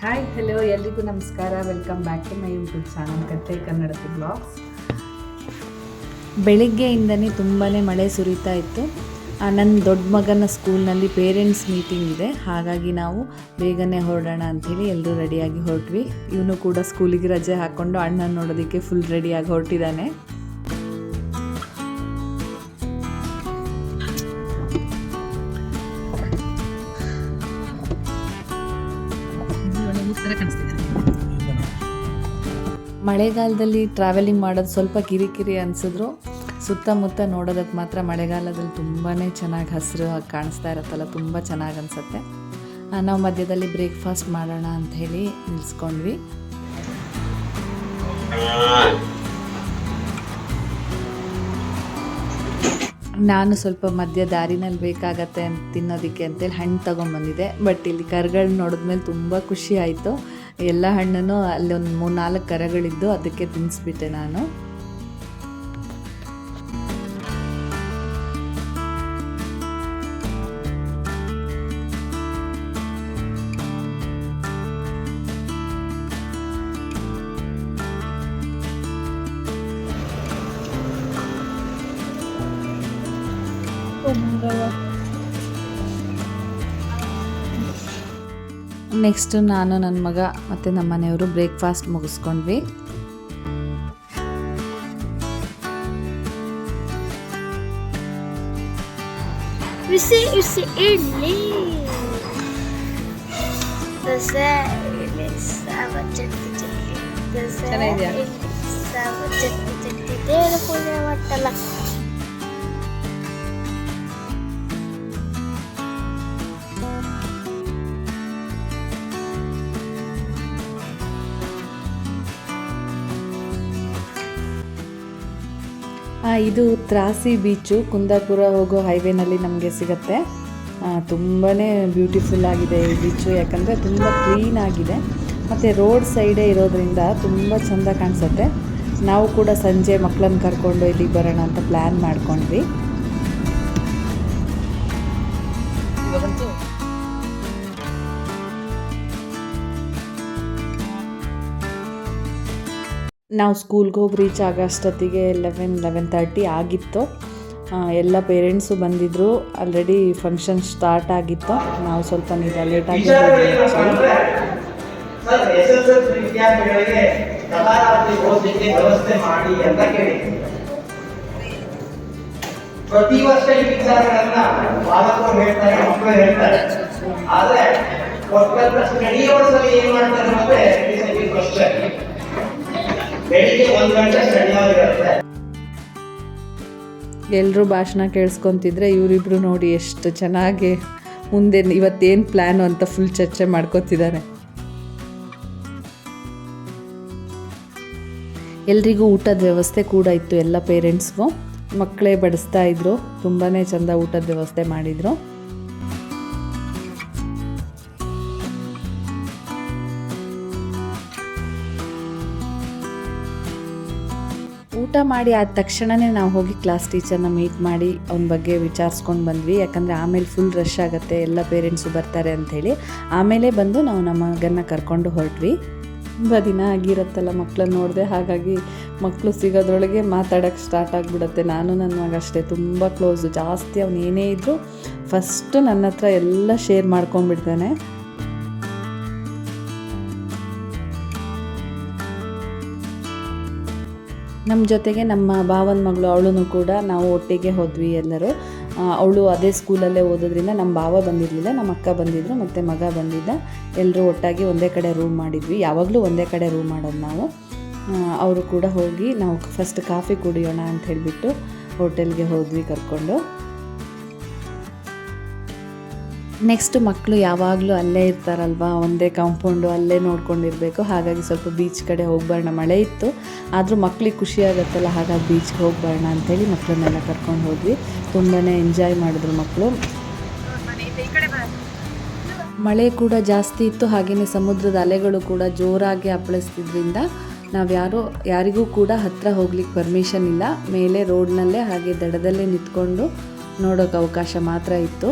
Hi hello ಎಲ್ರಿಗೂ ನಮಸ್ಕಾರ. Welcome back to my YouTube channel Kathe Kannadathi blogs. ಬೆಳಿಗ್ಗೆಯಿಂದನೇ ತುಂಬಾ ಮಳೆ ಸುರಿತಾ ಇತ್ತು. ನನ್ನ ದೊಡ್ಡ ಮಗನ ಸ್ಕೂಲ್ನಲ್ಲಿ ಪೇರೆಂಟ್ಸ್ ಮೀಟಿಂಗ್ ಇದೆ, ಹಾಗಾಗಿ ನಾವು ಬೇಗನೆ ಹೊರಡೋಣ ಅಂಥೇಳಿ ಎಲ್ಲರೂ ರೆಡಿಯಾಗಿ ಹೊರಟ್ವಿ. ಇವನು ಕೂಡ ಸ್ಕೂಲಿಗೆ ರಜೆ ಹಾಕ್ಕೊಂಡು ಅಣ್ಣನ ನೋಡೋದಕ್ಕೆ ಫುಲ್ ರೆಡಿಯಾಗಿ ಹೊರಟಿದ್ದಾನೆ. ಮಳೆಗಾಲದಲ್ಲಿ ಟ್ರಾವೆಲಿಂಗ್ ಮಾಡೋದು ಸ್ವಲ್ಪ ಕಿರಿಕಿರಿ ಅನಿಸಿದ್ರು ಸುತ್ತಮುತ್ತ ನೋಡೋದಕ್ಕೆ ಮಾತ್ರ ಮಳೆಗಾಲದಲ್ಲಿ ತುಂಬಾ ಚೆನ್ನಾಗಿ ಹಸಿರು ಕಾಣಿಸ್ತಾ ಇರುತ್ತಲ್ಲ, ತುಂಬ ಚೆನ್ನಾಗಿ ಅನಿಸುತ್ತೆ. ನಾವು ಮಧ್ಯದಲ್ಲಿ ಬ್ರೇಕ್ಫಾಸ್ಟ್ ಮಾಡೋಣ ಅಂಥೇಳಿ ನಿಲ್ಲಿಸ್ಕೊಂಡ್ವಿ. ನಾನು ಸ್ವಲ್ಪ ಮಧ್ಯ ದಾರಿನಲ್ಲಿ ಬೇಕಾಗತ್ತೆ ಅಂತ ತಿನ್ನೋದಕ್ಕೆ ಅಂತೇಳಿ ಹಣ್ಣು ತೊಗೊಂಬಂದಿದ್ದೆ. ಬಟ್ ಇಲ್ಲಿ ಕರುಗಳು ನೋಡಿದ್ಮೇಲೆ ತುಂಬ ಖುಷಿ ಆಯಿತು. ಎಲ್ಲ ಹಣ್ಣನ್ನು ಅಲ್ಲಿ ಒಂದು 3-4 ಕರುಗಳಿದ್ದು ಅದಕ್ಕೆ ತಿನ್ನಿಸ್ಬಿಟ್ಟೆ ನಾನು. ನೆಕ್ಸ್ಟ್ ನಾನು, ನನ್ನ ಮಗ ಮತ್ತು ನಮ್ಮ ಮನೆಯವರು ಬ್ರೇಕ್ಫಾಸ್ಟ್ ಮುಗಿಸ್ಕೊಂಡ್ವಿ. ಇದು ತ್ರಾಸಿ ಬೀಚು, ಕುಂದಾಪುರ ಹೋಗೋ ಹೈವೇನಲ್ಲಿ ನಮಗೆ ಸಿಗುತ್ತೆ. ತುಂಬಾ ಬ್ಯೂಟಿಫುಲ್ ಆಗಿದೆ ಈ ಬೀಚು, ಯಾಕಂದರೆ ತುಂಬ ಕ್ಲೀನ್ ಆಗಿದೆ ಮತ್ತು ರೋಡ್ ಸೈಡೇ ಇರೋದ್ರಿಂದ ತುಂಬ ಚೆಂದ ಕಾಣಿಸುತ್ತೆ. ನಾವು ಕೂಡ ಸಂಜೆ ಮಕ್ಕಳನ್ನ ಕರ್ಕೊಂಡು ಇಲ್ಲಿಗೆ ಬರೋಣ ಅಂತ ಪ್ಲ್ಯಾನ್ ಮಾಡ್ಕೊಂಡ್ವಿ. ನಾವು ಸ್ಕೂಲ್ಗೆ ಹೋಗಿ ರೀಚ್ ಆಗೋಷ್ಟೊತ್ತಿಗೆ 11:30 ಆಗಿತ್ತು. ಎಲ್ಲ ಪೇರೆಂಟ್ಸು ಬಂದಿದ್ದರು. ಆಲ್ರೆಡಿ ಫಂಕ್ಷನ್ ಸ್ಟಾರ್ಟ್ ಆಗಿತ್ತು. ನಾವು ಸ್ವಲ್ಪ ಲೇಟಾಗಿ ಪ್ರತಿ ವರ್ಷ ಈ ವಿಚಾರಗಳನ್ನ ಪಾಲಕರು ಹೇಳ್ತಾರೆ, ಮಕ್ಕಳು ಹೇಳ್ತಾರೆ. ಆದ್ರೆ ಸ್ಟಡಿಯೋರ್ಸಲ್ಲಿ ಏನ್ ಮಾಡ್ತಾರೆ ಮತ್ತೆ ಬೆಳಿಗ್ಗೆ 1 ಗಂಟೆ ಸ್ಟಡಿ ಆಗಿರುತ್ತೆ. ಎಲ್ಲರೂ ಭಾಷಣ ಕೇಳಿಸ್ಕೊತಿದ್ರೆ ಇವರಿಬ್ರು ನೋಡಿ ಎಷ್ಟು ಚೆನ್ನಾಗಿ ಮುಂದೆ ಇವತ್ತೇನು ಪ್ಲ್ಯಾನು ಅಂತ ಫುಲ್ ಚರ್ಚೆ ಮಾಡ್ಕೋತಿದ್ದಾರೆ. ಎಲ್ರಿಗೂ ಊಟದ ವ್ಯವಸ್ಥೆ ಕೂಡ ಇತ್ತು. ಎಲ್ಲ ಪೇರೆಂಟ್ಸ್ಗೂ ಮಕ್ಕಳೇ ಬಡಿಸ್ತಾ ಇದ್ರು. ತುಂಬಾ ಚೆಂದ ಊಟದ ವ್ಯವಸ್ಥೆ ಮಾಡಿದರು. ಊಟ ಮಾಡಿ ಆದ ತಕ್ಷಣವೇ ನಾವು ಹೋಗಿ ಕ್ಲಾಸ್ ಟೀಚರ್ನ ಮೀಟ್ ಮಾಡಿ ಅವನ ಬಗ್ಗೆ ವಿಚಾರಿಸ್ಕೊಂಡು ಬಂದ್ವಿ. ಯಾಕಂದರೆ ಆಮೇಲೆ ಫುಲ್ ರಶ್ ಆಗುತ್ತೆ, ಎಲ್ಲ ಪೇರೆಂಟ್ಸು ಬರ್ತಾರೆ ಅಂಥೇಳಿ. ಆಮೇಲೆ ಬಂದು ನಾವು ನಮ್ಮ ಮಗನ್ನ ಕರ್ಕೊಂಡು ಹೊರಟ್ವಿ. ತುಂಬ ದಿನ ಆಗಿರುತ್ತಲ್ಲ ಮಕ್ಕಳನ್ನ ನೋಡಿದೆ, ಹಾಗಾಗಿ ಮಕ್ಕಳು ಸಿಗೋದ್ರೊಳಗೆ ಮಾತಾಡೋಕ್ಕೆ ಸ್ಟಾರ್ಟ್ ಆಗಿಬಿಡುತ್ತೆ. ನಾನು ನನ್ನ ಮಗ ಅಷ್ಟೇ ತುಂಬ ಕ್ಲೋಸು. ಜಾಸ್ತಿ ಅವನು ಏನೇ ಇದ್ದರೂ ಫಸ್ಟು ನನ್ನ ಹತ್ರ ಎಲ್ಲ ಶೇರ್ ಮಾಡ್ಕೊಂಡ್ಬಿಡ್ತಾನೆ. ನಮ್ಮ ಜೊತೆಗೆ ನಮ್ಮ ಭಾವನ ಮಗಳು ಅವಳು ಕೂಡ ನಾವು ಒಟ್ಟಿಗೆ ಹೋದ್ವಿ ಎಲ್ಲರೂ. ಅವಳು ಅದೇ ಸ್ಕೂಲಲ್ಲೇ ಓದೋದ್ರಿಂದ ನಮ್ಮ ಭಾವ ಬಂದಿರಲಿಲ್ಲ, ನಮ್ಮ ಅಕ್ಕ ಬಂದಿದ್ದರು ಮತ್ತು ಮಗ ಬಂದಿದ್ದ. ಎಲ್ಲರೂ ಒಟ್ಟಾಗಿ ಒಂದೇ ಕಡೆ ರೂಮ್ ಮಾಡಿದ್ವಿ. ಯಾವಾಗಲೂ ಒಂದೇ ಕಡೆ ರೂಮ್ ಮಾಡೋದು ನಾವು. ಅವರು ಕೂಡ ಹೋಗಿ ನಾವು ಫಸ್ಟ್ ಕಾಫಿ ಕುಡಿಯೋಣ ಅಂತ ಹೇಳಿಬಿಟ್ಟು ಹೋಟೆಲ್ಗೆ ಹೋದ್ವಿ ಕರ್ಕೊಂಡು. ನೆಕ್ಸ್ಟ್ ಮಕ್ಕಳು ಯಾವಾಗಲೂ ಅಲ್ಲೇ ಇರ್ತಾರಲ್ವ, ಒಂದೇ ಕಾಂಪೌಂಡು ಅಲ್ಲೇ ನೋಡ್ಕೊಂಡಿರಬೇಕು. ಹಾಗಾಗಿ ಸ್ವಲ್ಪ ಬೀಚ್ ಕಡೆ ಹೋಗ್ಬರೋಣ. ಮಳೆ ಇತ್ತು ಆದರೂ ಮಕ್ಳಿಗೆ ಖುಷಿ ಆಗುತ್ತಲ್ಲ, ಹಾಗಾಗಿ ಬೀಚ್ಗೆ ಹೋಗ್ಬರೋಣ ಅಂಥೇಳಿ ಮಕ್ಕಳನ್ನೆಲ್ಲ ಕರ್ಕೊಂಡು ಹೋದ್ವಿ. ತುಂಬಾ ಎಂಜಾಯ್ ಮಾಡಿದ್ರು ಮಕ್ಕಳು. ಮಳೆ ಕೂಡ ಜಾಸ್ತಿ ಇತ್ತು, ಹಾಗೆಯೇ ಸಮುದ್ರದ ಅಲೆಗಳು ಕೂಡ ಜೋರಾಗಿ ಅಪ್ಪಳಿಸ್ತಿದ್ರಿಂದ ಯಾರಿಗೂ ಕೂಡ ಹತ್ತಿರ ಹೋಗ್ಲಿಕ್ಕೆ ಪರ್ಮಿಷನ್ ಇಲ್ಲ. ಮೇಲೆ ರೋಡ್ನಲ್ಲೇ ಹಾಗೆ ದಡದಲ್ಲೇ ನಿಂತ್ಕೊಂಡು ನೋಡೋಕ್ಕೆ ಅವಕಾಶ ಮಾತ್ರ ಇತ್ತು.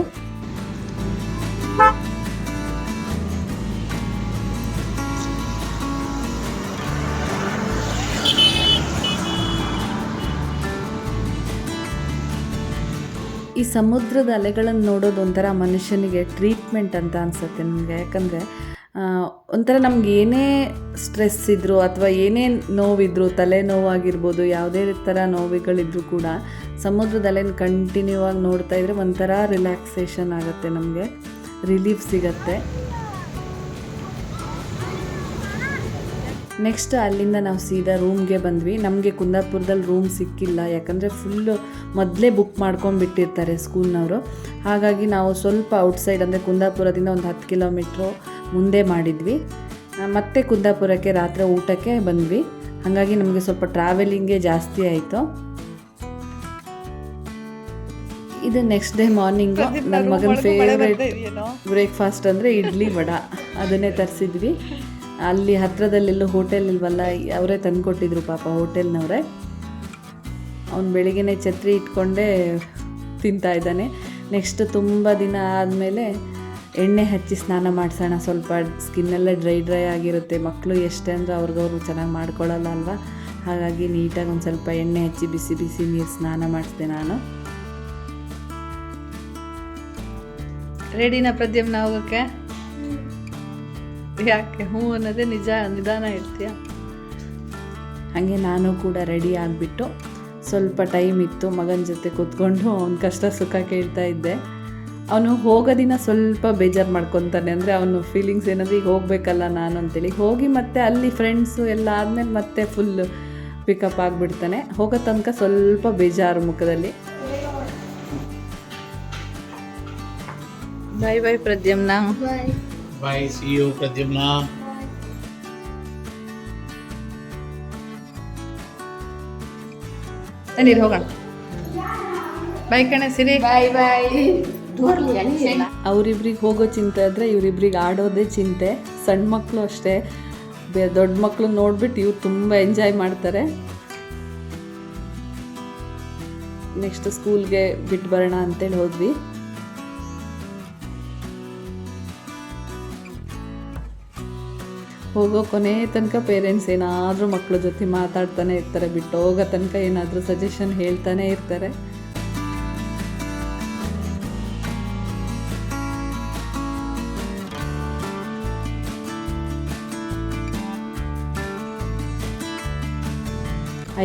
ಈ ಸಮುದ್ರದ ಅಲೆಗಳನ್ನು ನೋಡೋದು ಒಂಥರ ಮನುಷ್ಯನಿಗೆ ಟ್ರೀಟ್ಮೆಂಟ್ ಅಂತ ಅನಿಸುತ್ತೆ ನನಗೆ. ಯಾಕಂದರೆ ಒಂಥರ ನಮ್ಗೆ ಏನೇ ಸ್ಟ್ರೆಸ್ ಇದ್ದರೂ ಅಥವಾ ಏನೇ ನೋವಿದ್ರೂ, ತಲೆನೋವಾಗಿರ್ಬೋದು, ಯಾವುದೇ ಥರ ನೋವುಗಳಿದ್ರೂ ಕೂಡ ಸಮುದ್ರದ ಅಲೆನ ಕಂಟಿನ್ಯೂ ಆಗಿ ನೋಡ್ತಾ ಇದ್ದರೆ ಒಂಥರ ರಿಲ್ಯಾಕ್ಸೇಷನ್ ಆಗುತ್ತೆ, ನಮಗೆ ರಿಲೀಫ್ ಸಿಗತ್ತೆ. ನೆಕ್ಸ್ಟ್ ಅಲ್ಲಿಂದ ನಾವು ಸೀದಾ ರೂಮ್ಗೆ ಬಂದ್ವಿ. ನಮಗೆ ಕುಂದಾಪುರದಲ್ಲಿ ರೂಮ್ ಸಿಕ್ಕಿಲ್ಲ, ಯಾಕಂದರೆ ಫುಲ್ಲು ಮೊದಲೇ ಬುಕ್ ಮಾಡ್ಕೊಂಡ್ಬಿಟ್ಟಿರ್ತಾರೆ ಸ್ಕೂಲ್ನವರು. ಹಾಗಾಗಿ ನಾವು ಸ್ವಲ್ಪ ಔಟ್ಸೈಡ್, ಅಂದರೆ ಕುಂದಾಪುರದಿಂದ ಒಂದು 10 ಕಿಲೋಮೀಟ್ರು ಮುಂದೆ ಮಾಡಿದ್ವಿ. ಮತ್ತೆ ಕುಂದಾಪುರಕ್ಕೆ ರಾತ್ರಿ ಊಟಕ್ಕೆ ಬಂದ್ವಿ. ಹಾಗಾಗಿ ನಮಗೆ ಸ್ವಲ್ಪ ಟ್ರಾವೆಲಿಂಗೇ ಜಾಸ್ತಿ ಆಯಿತು. ಇದು ನೆಕ್ಸ್ಟ್ ಡೇ ಮಾರ್ನಿಂಗು ನನ್ನ ಮಗನ ಫೇವ್ರೇಟ್ ಬ್ರೇಕ್ಫಾಸ್ಟ್ ಅಂದರೆ ಇಡ್ಲಿ ವಡ. ಅದನ್ನೇ ತರಿಸಿದ್ವಿ. ಅಲ್ಲಿ ಹತ್ತಿರದಲ್ಲೆಲ್ಲೂ ಹೋಟೆಲ್ ಇಲ್ವಲ್ಲ, ಅವರೇ ತಂದುಕೊಟ್ಟಿದ್ರು ಪಾಪ ಹೋಟೆಲ್ನವರೇ. ಅವ್ನು ಬೆಳಿಗ್ಗೆನೇ ಛತ್ರಿ ಇಟ್ಕೊಂಡೇ ತಿಂತಾ ಇದ್ದಾನೆ. ನೆಕ್ಸ್ಟ್ ತುಂಬ ದಿನ ಆದಮೇಲೆ ಎಣ್ಣೆ ಹಚ್ಚಿ ಸ್ನಾನ ಮಾಡಿಸೋಣ, ಸ್ವಲ್ಪ ಸ್ಕಿನ್ನೆಲ್ಲ ಡ್ರೈ ಆಗಿರುತ್ತೆ. ಮಕ್ಕಳು ಎಷ್ಟೇ ಅಂದರೆ ಅವ್ರಿಗವ್ರು ಚೆನ್ನಾಗಿ ಮಾಡ್ಕೊಳ್ಳಲ್ಲ ಅಲ್ವಾ. ಹಾಗಾಗಿ ನೀಟಾಗಿ ಒಂದು ಸ್ವಲ್ಪ ಎಣ್ಣೆ ಹಚ್ಚಿ ಬಿಸಿ ಬಿಸಿ ನೀರು ಸ್ನಾನ ಮಾಡಿಸಿದೆ ನಾನು. ರೆಡಿನಾ ಪ್ರದ್ಯಮ್ನ ಹೋಗೋಕ್ಕೆ? ಯಾಕೆ ಹ್ಞೂ ಅನ್ನೋದೇ ನಿಧಾನ ಹೇಳ್ತೀಯ? ಹಾಗೆ ನಾನು ಕೂಡ ರೆಡಿ ಆಗಿಬಿಟ್ಟು ಸ್ವಲ್ಪ ಟೈಮ್ ಇತ್ತು, ಮಗನ ಜೊತೆ ಕೂತ್ಕೊಂಡು ಅವ್ನ ಕಷ್ಟ ಸುಖ ಕೇಳ್ತಾ ಇದ್ದೆ. ಅವನು ಹೋಗೋ ದಿನ ಸ್ವಲ್ಪ ಬೇಜಾರು ಮಾಡ್ಕೊತಾನೆ. ಅಂದರೆ ಅವನು ಫೀಲಿಂಗ್ಸ್ ಏನಂದರೆ ಈಗ ಹೋಗಬೇಕಲ್ಲ ನಾನು ಅಂತೇಳಿ. ಹೋಗಿ ಮತ್ತೆ ಅಲ್ಲಿ ಫ್ರೆಂಡ್ಸು ಎಲ್ಲ ಆದಮೇಲೆ ಮತ್ತೆ ಫುಲ್ ಪಿಕಪ್ ಆಗಿಬಿಡ್ತಾನೆ. ಹೋಗೋ ತನಕ ಸ್ವಲ್ಪ ಬೇಜಾರು ಮುಖದಲ್ಲಿ. ಬಾಯ್ ಪ್ರದ್ಯಮ್ನ. Bye, see you, Pradyumna. ನೀರು ಹೋಗೋಣ. ಬಾಯ್ ಕಣೆ ಸಿರಿ. ಅವರಿಬ್ರಿಗೆ ಹೋಗೋ ಚಿಂತೆ ಆದರೆ ಇವರಿಬ್ರಿಗೆ ಆಡೋದೇ ಚಿಂತೆ. ಸಣ್ಣ ಮಕ್ಕಳು ಅಷ್ಟೇ, ದೊಡ್ಡ ಮಕ್ಕಳು ನೋಡ್ಬಿಟ್ಟು ಇವ್ರು ತುಂಬ ಎಂಜಾಯ್ ಮಾಡ್ತಾರೆ. ನೆಕ್ಸ್ಟ್ ಸ್ಕೂಲ್ಗೆ ಬಿಟ್ಟು ಬರೋಣ ಅಂತೇಳಿ ಹೋದ್ವಿ. ಹೋಗೋ ಕೊನೆ ತನಕ ಪೇರೆಂಟ್ಸ್ ಏನಾದರೂ ಮಕ್ಕಳ ಜೊತೆ ಮಾತಾಡ್ತಾನೆ ಇರ್ತಾರೆ, ಬಿಟ್ಟು ಹೋಗೋ ತನಕ ಏನಾದರೂ ಸಜೆಷನ್ ಹೇಳ್ತಾನೆ ಇರ್ತಾರೆ.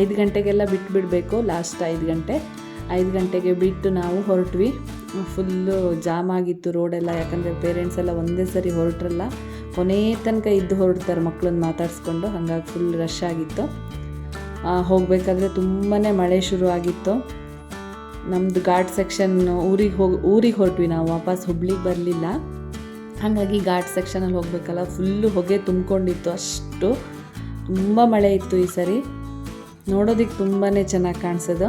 ಐದು ಗಂಟೆಗೆಲ್ಲ ಬಿಟ್ಟುಬಿಡಬೇಕು, ಲಾಸ್ಟ್ 5 ಗಂಟೆ. 5 ಗಂಟೆಗೆ ಬಿಟ್ಟು ನಾವು ಹೊರಟ್ವಿ. ಫುಲ್ಲು ಜಾಮ್ ಆಗಿತ್ತು ರೋಡೆಲ್ಲ, ಯಾಕಂದರೆ ಪೇರೆಂಟ್ಸ್ ಎಲ್ಲ ಒಂದೇ ಸರಿ ಹೊರಟ್ರಲ್ಲ, ಕೊನೆ ತನಕ ಇದ್ದು ಹೊರಡ್ತಾರೆ ಮಕ್ಕಳನ್ನ ಮಾತಾಡಿಸ್ಕೊಂಡು. ಹಾಗಾಗಿ ಫುಲ್ ರಶ್ ಆಗಿತ್ತು. ಹೋಗಬೇಕಾದ್ರೆ ತುಂಬಾ ಮಳೆ ಶುರು ಆಗಿತ್ತು. ನಮ್ಮದು ಘಾಟ್ ಸೆಕ್ಷನ್ ಊರಿಗೆ ಹೊರಟ್ವಿ ನಾವು, ವಾಪಸ್ ಹುಬ್ಳಿಗೆ ಬರಲಿಲ್ಲ. ಹಾಗಾಗಿ ಘಾಟ್ ಸೆಕ್ಷನಲ್ಲಿ ಹೋಗಬೇಕಲ್ಲ, ಫುಲ್ಲು ಹೊಗೆ ತುಂಬಿಕೊಂಡಿತ್ತು. ಅಷ್ಟು ತುಂಬ ಮಳೆ ಇತ್ತು ಈ ಸರಿ. ನೋಡೋದಕ್ಕೆ ತುಂಬಾ ಚೆನ್ನಾಗಿ ಕಾಣಿಸೋದು.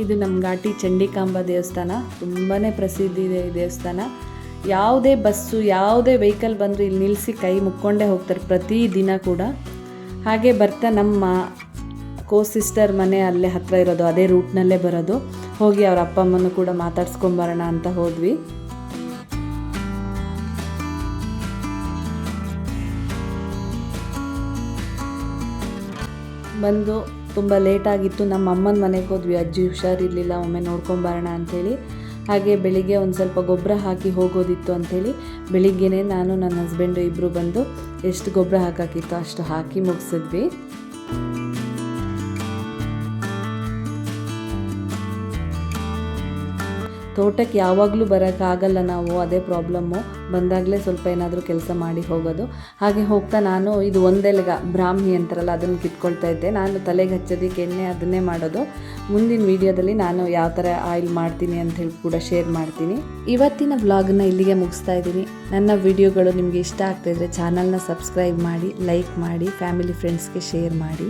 ಇದು ನಮ್ಮ ಘಾಟಿ ಚಂಡಿಕಾಂಬ ದೇವಸ್ಥಾನ. ತುಂಬಾ ಪ್ರಸಿದ್ಧಿ ಇದೆ ಈ ದೇವಸ್ಥಾನ. ಯಾವುದೇ ಬಸ್ಸು, ಯಾವುದೇ ವೆಹಿಕಲ್ ಬಂದರೂ ಇಲ್ಲಿ ನಿಲ್ಲಿಸಿ ಕೈ ಮುಕ್ಕೊಂಡೇ ಹೋಗ್ತಾರೆ ಪ್ರತಿ ದಿನ ಕೂಡ. ಹಾಗೆ ಬರ್ತಾ ನಮ್ಮ ಸಿಸ್ಟರ್ ಮನೆ ಅಲ್ಲೇ ಹತ್ತಿರ ಇರೋದು, ಅದೇ ರೂಟ್ನಲ್ಲೇ ಬರೋದು. ಹೋಗಿ ಅವ್ರ ಅಪ್ಪ ಅಮ್ಮನೂ ಕೂಡ ಮಾತಾಡ್ಸ್ಕೊಂಬರೋಣ ಅಂತ ಹೋದ್ವಿ. ಬಂದು ತುಂಬ ಲೇಟಾಗಿತ್ತು. ನಮ್ಮ ಅಮ್ಮನ ಮನೆಗೆ ಹೋದ್ವಿ. ಅಜ್ಜಿ ಹುಷಾರಿರಲಿಲ್ಲ, ಒಮ್ಮೆ ನೋಡ್ಕೊಂಬರೋಣ ಅಂಥೇಳಿ. ಹಾಗೆ ಬೆಳಿಗ್ಗೆ ಒಂದು ಸ್ವಲ್ಪ ಗೊಬ್ಬರ ಹಾಕಿ ಹೋಗೋದಿತ್ತು ಅಂಥೇಳಿ ಬೆಳಿಗ್ಗೆನೇ ನಾನು ನನ್ನ ಹಸ್ಬೆಂಡು ಇಬ್ಬರು ಬಂದು ಎಷ್ಟು ಗೊಬ್ಬರ ಹಾಕಾಕಿತ್ತು ಅಷ್ಟು ಹಾಕಿ ಮುಗಿಸಿದ್ವಿ. ತೋಟಕ್ಕೆ ಯಾವಾಗಲೂ ಬರೋಕ್ಕಾಗಲ್ಲ ನಾವು, ಅದೇ ಪ್ರಾಬ್ಲಮ್ಮು. ಬಂದಾಗಲೇ ಸ್ವಲ್ಪ ಏನಾದರೂ ಕೆಲಸ ಮಾಡಿ ಹೋಗೋದು. ಹಾಗೆ ಹೋಗ್ತಾ ನಾನು ಇದು ಒಂದೆಲಗ ಬ್ರಾಹ್ಮಿ ಅಂತಾರಲ್ಲ, ಅದನ್ನು ಕಿತ್ಕೊಳ್ತಾ ಇದ್ದೆ. ನಾನು ತಲೆಗೆ ಹಚ್ಚೋದಕ್ಕೆ ಎಣ್ಣೆ ಅದನ್ನೇ ಮಾಡೋದು. ಮುಂದಿನ ವೀಡಿಯೋದಲ್ಲಿ ನಾನು ಯಾವ ಥರ ಆಯಿಲ್ ಮಾಡ್ತೀನಿ ಅಂತ ಹೇಳಿ ಕೂಡ ಶೇರ್ ಮಾಡ್ತೀನಿ. ಇವತ್ತಿನ ವ್ಲಾಗನ್ನ ಇಲ್ಲಿಗೆ ಮುಗಿಸ್ತಾ ಇದ್ದೀನಿ. ನನ್ನ ವಿಡಿಯೋಗಳು ನಿಮಗೆ ಇಷ್ಟ ಆಗ್ತಾಯಿದ್ರೆ ಚಾನಲ್ನ ಸಬ್ಸ್ಕ್ರೈಬ್ ಮಾಡಿ, ಲೈಕ್ ಮಾಡಿ, ಫ್ಯಾಮಿಲಿ ಫ್ರೆಂಡ್ಸ್ಗೆ ಶೇರ್ ಮಾಡಿ.